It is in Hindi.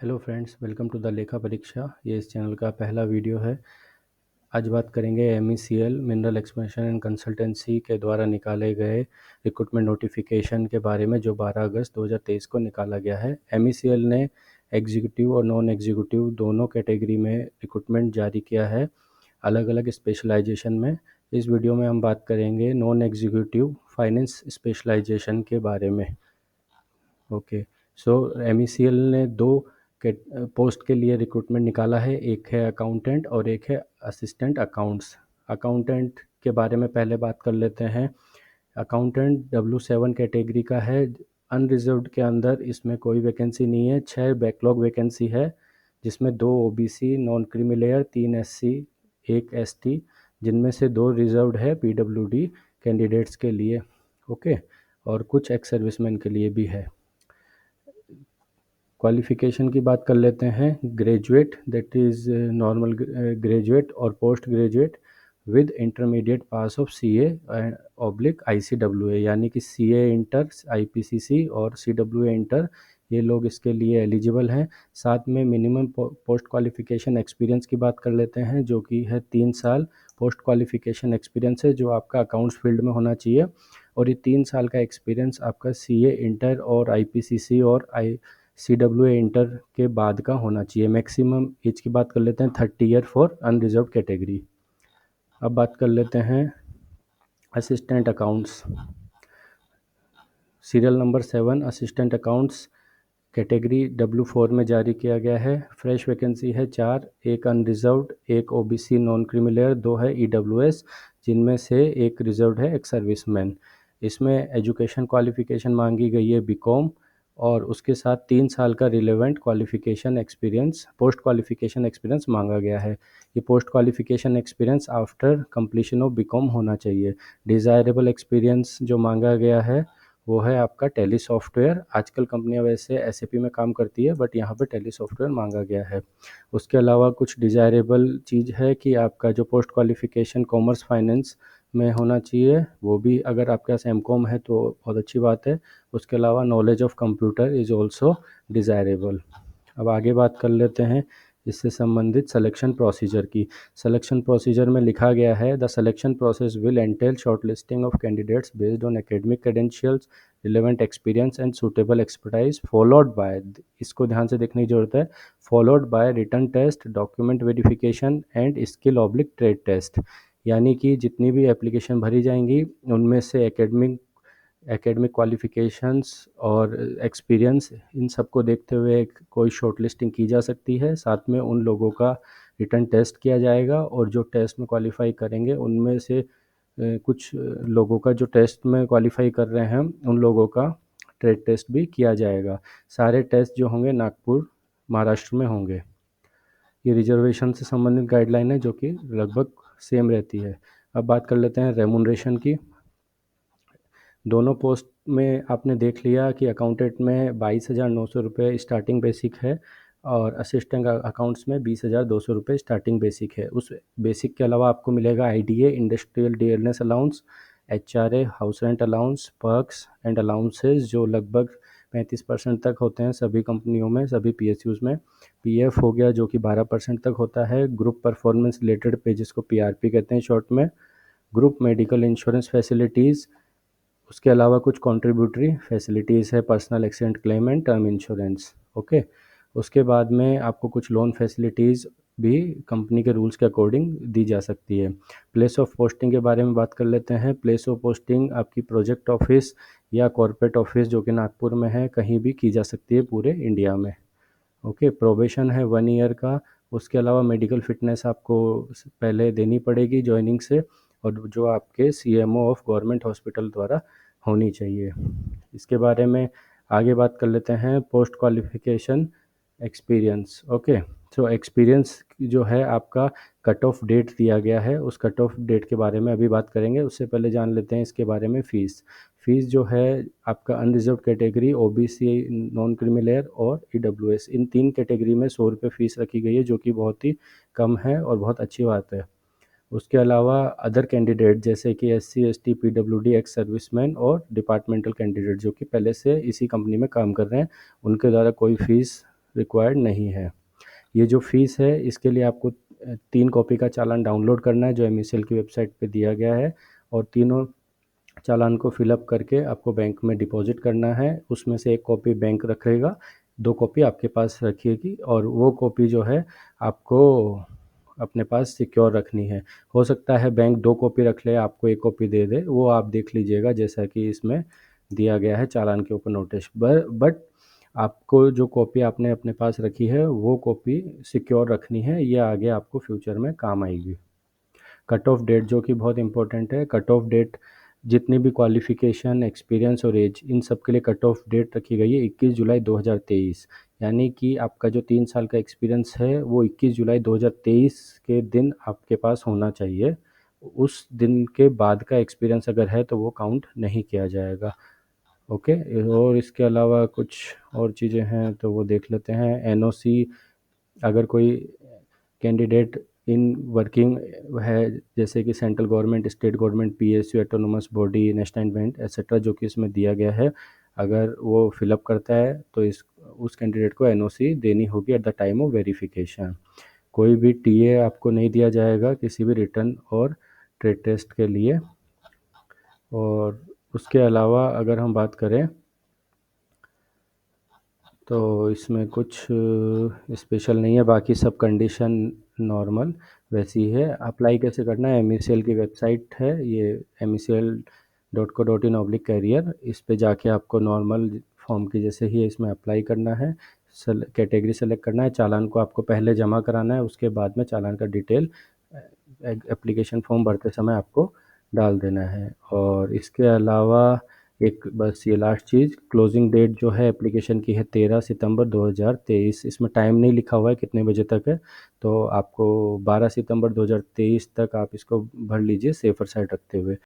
Hello friends, welcome to the Lekha Pariksha. ये इस चैनल का पहला वीडियो है। आज बात करेंगे MECL mineral exploration and consultancy के द्वारा निकाले गए रिक्रूटमेंट नोटिफिकेशन के बारे में, जो 12 अगस्त 2023 को निकाला गया है। MECL ने एग्जीक्यूटिव और नॉन एग्जीक्यूटिव दोनों कैटेगरी में रिक्रूटमेंट जारी किया है, अलग अलग स्पेशलाइजेशन में। इस वीडियो में हम बात करेंगे नॉन एग्जीक्यूटिव फाइनेंस स्पेशलाइजेशन के बारे में। ओके, सो MECL ने दो पोस्ट के लिए रिक्रूटमेंट निकाला है, एक है अकाउंटेंट और एक है असिस्टेंट अकाउंट्स। अकाउंटेंट के बारे में पहले बात कर लेते हैं। अकाउंटेंट W7 कैटेगरी का है। अनरिजर्व्ड के अंदर इसमें कोई वैकेंसी नहीं है। 6 बैकलॉग वैकेंसी है, जिसमें 2 OBC non creamy layer, 3 SC, 1 ST, जिनमें से 2 रिजर्व्ड है PWD कैंडिडेट्स के लिए। ओके, और कुछ एक्स सर्विसमैन के लिए भी है। क्वालिफ़िकेशन की बात कर लेते हैं। Graduate, that is normal graduate और post graduate with intermediate pass of CA and ICWA, यानी कि CA इंटर, IPCC और CWA इंटर, ये लोग इसके लिए एलिजिबल हैं। साथ में मिनिमम पोस्ट क्वालिफ़िकेशन एक्सपीरियंस की बात कर लेते हैं, जो कि है 3 साल पोस्ट क्वालिफ़िकेशन एक्सपीरियंस है, जो आपका अकाउंट्स फील्ड में होना चाहिए। और ये 3 साल का एक्सपीरियंस आपका CA इंटर और IPCC और CWA इंटर के बाद का होना चाहिए। मैक्सिमम एज की बात कर लेते हैं 30 ईयर फॉर अनरिजर्व कैटेगरी। अब बात कर लेते हैं assistant accounts. Serial number 7 assistant accounts category W4 में जारी किया गया है। फ्रेश वैकेंसी है 4, एक अनरिजर्व्ड, एक OBC नॉन क्रीमिलेयर, 2 है EWS, जिनमें से एक रिजर्व्ड है एक्स सर्विसमैन। इसमें एजुकेशन क्वालिफिकेशन मांगी गई है BCom, और उसके साथ 3 साल का relevant qualification experience, post qualification experience मांगा गया है। ये post qualification experience after completion of BCom होना चाहिए। डिज़ायरेबल एक्सपीरियंस जो मांगा गया है वो है आपका टैली सॉफ्टवेयर। आजकल कंपनियां वैसे SAP में काम करती है, बट यहाँ पर टैली सॉफ्टवेयर मांगा गया है। उसके अलावा कुछ डिज़ायरेबल चीज़ है कि आपका जो पोस्ट क्वालिफिकेशन कॉमर्स फाइनेंस में होना चाहिए, वो भी अगर आपके पास MCom है तो बहुत अच्छी बात है। उसके अलावा knowledge of computer is also desirable. अब आगे बात कर लेते हैं इससे संबंधित सिलेक्शन प्रोसीजर की। सिलेक्शन प्रोसीजर में लिखा गया है, the selection process will entail short listing of candidates based on academic credentials, relevant experience and suitable expertise, followed by, इसको ध्यान से देखने की जरूरत है, followed by written test, document verification and skill trade test. यानी कि जितनी भी एप्लीकेशन भरी जाएंगी उनमें से एकेडमिक क्वालिफ़िकेशंस और एक्सपीरियंस, इन सबको देखते हुए कोई शॉर्ट लिस्टिंग की जा सकती है। साथ में उन लोगों का रिटन टेस्ट किया जाएगा, और जो टेस्ट में क्वालिफाई करेंगे उनमें से कुछ लोगों का, जो टेस्ट में क्वालिफाई कर रहे हैं उन लोगों का ट्रेड टेस्ट भी किया जाएगा। सारे टेस्ट जो होंगे नागपुर, महाराष्ट्र में होंगे। ये रिजर्वेशन से संबंधित गाइडलाइन है, जो कि लगभग सेम रहती है। अब बात कर लेते हैं रेमुनरेशन की। दोनों पोस्ट में आपने देख लिया कि अकाउंटेंट में 22,900 रुपये स्टार्टिंग बेसिक है, और असिस्टेंट अकाउंट्स में 20,200 रुपये स्टार्टिंग बेसिक है। उस बेसिक के अलावा आपको मिलेगा IDA, industrial dearness allowance, HRA, house rent allowance, perks and allowances, जो लगभग 35% तक होते हैं सभी कंपनियों में, सभी PSUs में। PF हो गया, जो कि 12% तक होता है। ग्रुप परफॉर्मेंस रिलेटेड पे, जिसको PRP कहते हैं शॉर्ट में। Group medical insurance facilities. उसके अलावा कुछ कॉन्ट्रीब्यूटरी फैसिलिटीज़ है, personal accident claim and term insurance. Okay, उसके बाद में आपको कुछ लोन फैसिलिटीज़ भी कंपनी के रूल्स के अकॉर्डिंग दी जा सकती है। प्लेस ऑफ पोस्टिंग के बारे में बात कर लेते हैं। प्लेस ऑफ पोस्टिंग आपकी प्रोजेक्ट ऑफिस या कॉर्पोरेट ऑफिस, जो कि नागपुर में है, कहीं भी की जा सकती है पूरे इंडिया में। ओके, प्रोबेशन है 1 ईयर का। उसके अलावा मेडिकल फिटनेस आपको पहले देनी पड़ेगी ज्वाइनिंग से, और जो आपके CMO ऑफ गवर्नमेंट हॉस्पिटल द्वारा होनी चाहिए। इसके बारे में आगे बात कर लेते हैं। Post qualification experience. Okay, so experience जो है आपका कट ऑफ डेट दिया गया है, उस कट ऑफ डेट के बारे में अभी बात करेंगे। उससे पहले जान लेते हैं इसके बारे में फ़ीस जो है आपका unreserve category, OBC non creamy layer और EWS, इन 3 कैटेगरी में 100 रुपये फ़ीस रखी गई है, जो कि बहुत ही कम है और बहुत अच्छी बात है। उसके अलावा अदर कैंडिडेट जैसे कि SC ST PWD ex serviceman और डिपार्टमेंटल कैंडिडेट, जो कि पहले से इसी कंपनी में काम कर रहे हैं, उनके द्वारा कोई फ़ीस रिक्वायर्ड नहीं है। ये जो फ़ीस है इसके लिए आपको 3 कॉपी का चालान डाउनलोड करना है जो MECL की वेबसाइट पे दिया गया है, और तीनों चालान को फिलअप करके आपको बैंक में डिपॉजिट करना है। उसमें से 1 कॉपी बैंक रखेगा, 2 कॉपी आपके पास रखिएगी, और वो कॉपी जो है आपको अपने पास सिक्योर रखनी है। हो सकता है बैंक 2 कॉपी रख ले, आपको 1 कॉपी दे दे, वो आप देख लीजिएगा जैसा कि इसमें दिया गया है चालान के ऊपर नोटिस। बट आपको जो कॉपी आपने अपने पास रखी है वो कॉपी सिक्योर रखनी है, ये आगे आपको फ्यूचर में काम आएगी। कट ऑफ डेट जो कि बहुत इंपॉर्टेंट है, कट ऑफ डेट जितनी भी क्वालिफ़िकेशन, एक्सपीरियंस और एज, इन सब के लिए कट ऑफ डेट रखी गई है 21 जुलाई 2023। यानी कि आपका जो 3 साल का एक्सपीरियंस है वो 21 जुलाई 2023 के दिन आपके पास होना चाहिए। उस दिन के बाद का एक्सपीरियंस अगर है तो वो काउंट नहीं किया जाएगा। ओके, और इसके अलावा कुछ और चीज़ें हैं तो वो देख लेते हैं। NOC, अगर कोई कैंडिडेट इन वर्किंग है, जैसे कि central government, state government, PSU, autonomous body, national event etcetera, जो कि इसमें दिया गया है, अगर वो फिलअप करता है तो उस कैंडिडेट को NOC देनी होगी at the time of verification. कोई भी TA आपको नहीं दिया जाएगा किसी भी रिटर्न और ट्रेड टेस्ट के लिए। और उसके अलावा अगर हम बात करें तो इसमें कुछ स्पेशल नहीं है, बाकी सब कंडीशन नॉर्मल वैसी है। अप्लाई कैसे करना है, MECL की वेबसाइट है ये, MECL.co.in/career, इस पे जाके आपको नॉर्मल फॉर्म की जैसे ही इसमें अप्लाई करना है, कैटेगरी सेलेक्ट करना है, चालान को आपको पहले जमा कराना है, उसके बाद में चालान का डिटेल एप्लीकेशन फॉर्म भरते समय आपको डाल देना है। और इसके अलावा एक बस ये लास्ट चीज़, क्लोजिंग डेट जो है एप्लीकेशन की है 13 सितंबर 2023। इसमें टाइम नहीं लिखा हुआ है कितने बजे तक है, तो आपको 12 सितंबर 2023 तक आप इसको भर लीजिए सेफर साइड रखते हुए।